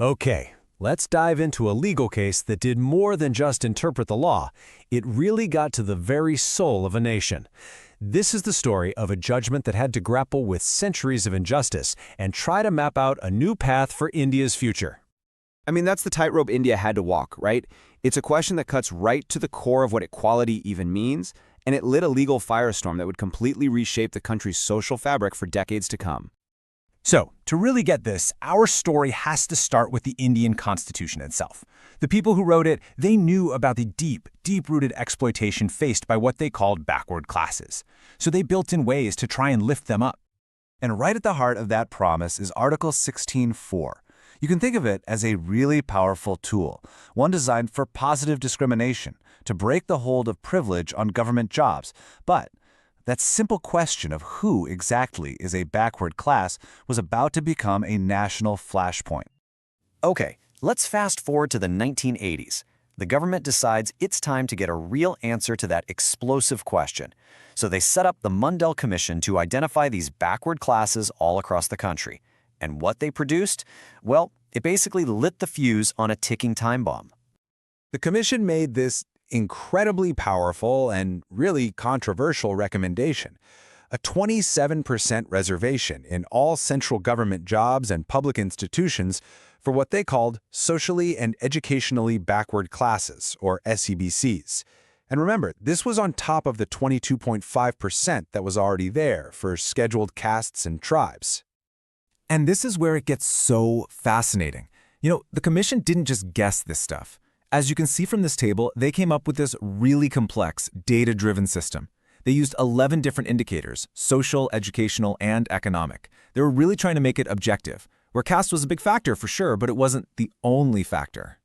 Okay, let's dive into a legal case that did more than just interpret the law. It really got to the very soul of a nation. This is the story of a judgment that had to grapple with centuries of injustice and try to map out a new path for India's future. I mean, that's the tightrope India had to walk, right? It's a question that cuts right to the core of what equality even means, and it lit a legal firestorm that would completely reshape the country's social fabric for decades to come. So, to really get this, our story has to start with the Indian Constitution itself. The people who wrote it, they knew about the deep-rooted exploitation faced by what they called backward classes. So they built in ways to try and lift them up. And right at the heart of that promise is Article 16.4. You can think of it as a really powerful tool, one designed for positive discrimination, to break the hold of privilege on government jobs. But that simple question of who exactly is a backward class was about to become a national flashpoint. Okay, let's fast forward to the 1980s. The government decides it's time to get a real answer to that explosive question. So they set up the Mundell Commission to identify these backward classes all across the country. And what they produced? Well, it basically lit the fuse on a ticking time bomb. The commission made this incredibly powerful and really controversial recommendation: a 27% reservation in all central government jobs and public institutions for what they called socially and educationally backward classes, or SEBCs. And remember, this was on top of the 22.5% that was already there for scheduled castes and tribes. And this is where it gets so fascinating. The commission didn't just guess this stuff. As you can see from this table, they came up with this really complex, data-driven system. They used 11 different indicators: social, educational, and economic. They were really trying to make it objective, where caste was a big factor for sure, but it wasn't the only factor.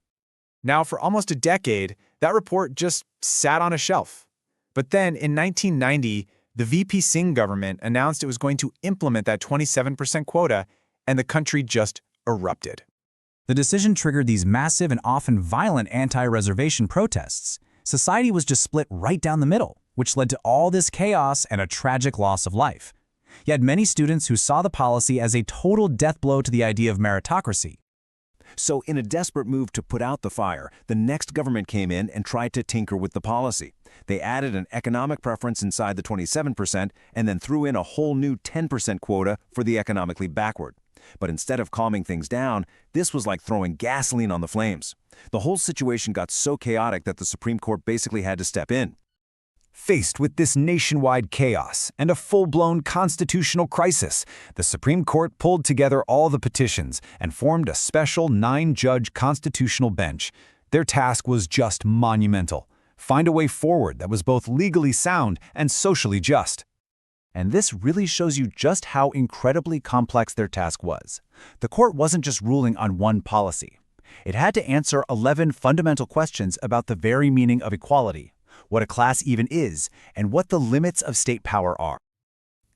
Now, for almost a decade, that report just sat on a shelf. But then, in 1990, the VP Singh government announced it was going to implement that 27% quota, and the country just erupted. The decision triggered these massive and often violent anti-reservation protests. Society was just split right down the middle, which led to all this chaos and a tragic loss of life. You had many students who saw the policy as a total death blow to the idea of meritocracy. So in a desperate move to put out the fire, the next government came in and tried to tinker with the policy. They added an economic preference inside the 27% and then threw in a whole new 10% quota for the economically backward. But instead of calming things down, this was like throwing gasoline on the flames. The whole situation got so chaotic that the Supreme Court basically had to step in. Faced with this nationwide chaos and a full-blown constitutional crisis, the Supreme Court pulled together all the petitions and formed a special 9-judge constitutional bench. Their task was just monumental: find a way forward that was both legally sound and socially just. And this really shows you just how incredibly complex their task was. The court wasn't just ruling on one policy. It had to answer 11 fundamental questions about the very meaning of equality, what a class even is, and what the limits of state power are.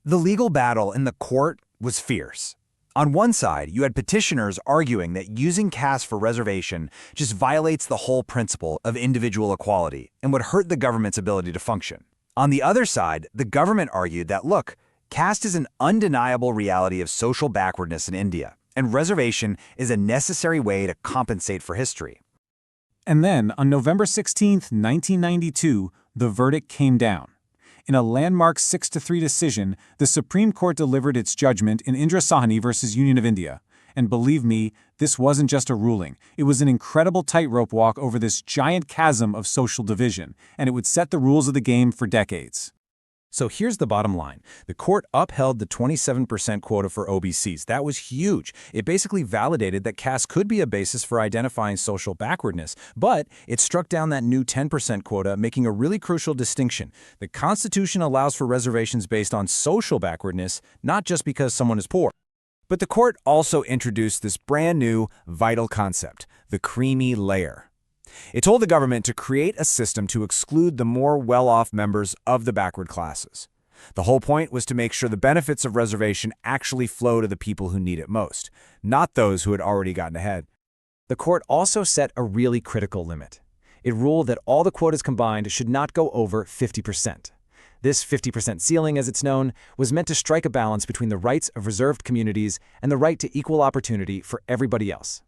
The legal battle in the court was fierce. On one side, you had petitioners arguing that using caste for reservation just violates the whole principle of individual equality and would hurt the government's ability to function. On the other side, the government argued that, look, caste is an undeniable reality of social backwardness in India, and reservation is a necessary way to compensate for history. And then, on November 16, 1992, the verdict came down. In a landmark 6-3 decision, the Supreme Court delivered its judgment in Indra Sawhney versus Union of India. And believe me, this wasn't just a ruling. It was an incredible tightrope walk over this giant chasm of social division, and it would set the rules of the game for decades. So here's the bottom line. The court upheld the 27% quota for OBCs. That was huge. It basically validated that caste could be a basis for identifying social backwardness, but it struck down that new 10% quota, making a really crucial distinction. The Constitution allows for reservations based on social backwardness, not just because someone is poor. But the court also introduced this brand new, vital concept, the creamy layer. It told the government to create a system to exclude the more well-off members of the backward classes. The whole point was to make sure the benefits of reservation actually flow to the people who need it most, not those who had already gotten ahead. The court also set a really critical limit. It ruled that all the quotas combined should not go over 50%. This 50% ceiling, as it's known, was meant to strike a balance between the rights of reserved communities and the right to equal opportunity for everybody else.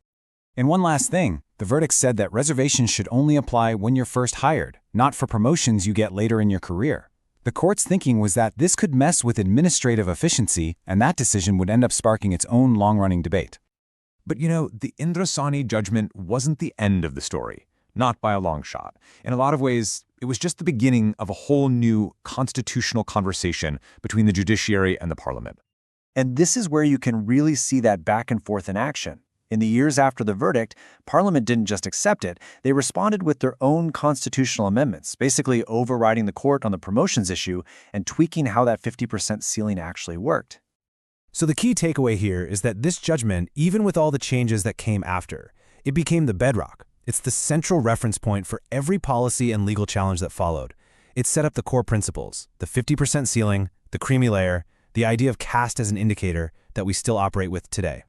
And one last thing, the verdict said that reservations should only apply when you're first hired, not for promotions you get later in your career. The court's thinking was that this could mess with administrative efficiency, and that decision would end up sparking its own long-running debate. But the Indra Sawhney judgment wasn't the end of the story, not by a long shot. In a lot of ways, it was just the beginning of a whole new constitutional conversation between the judiciary and the parliament. And this is where you can really see that back and forth in action. In the years after the verdict, Parliament didn't just accept it, they responded with their own constitutional amendments, basically overriding the court on the promotions issue and tweaking how that 50% ceiling actually worked. So the key takeaway here is that this judgment, even with all the changes that came after, it became the bedrock. It's the central reference point for every policy and legal challenge that followed. It set up the core principles, the 50% ceiling, the creamy layer, the idea of caste as an indicator that we still operate with today.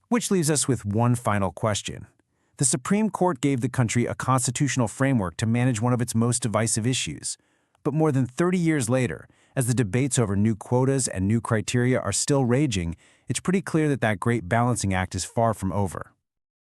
Which leaves us with one final question. The Supreme Court gave the country a constitutional framework to manage one of its most divisive issues. But more than 30 years later, as the debates over new quotas and new criteria are still raging, it's pretty clear that that great balancing act is far from over.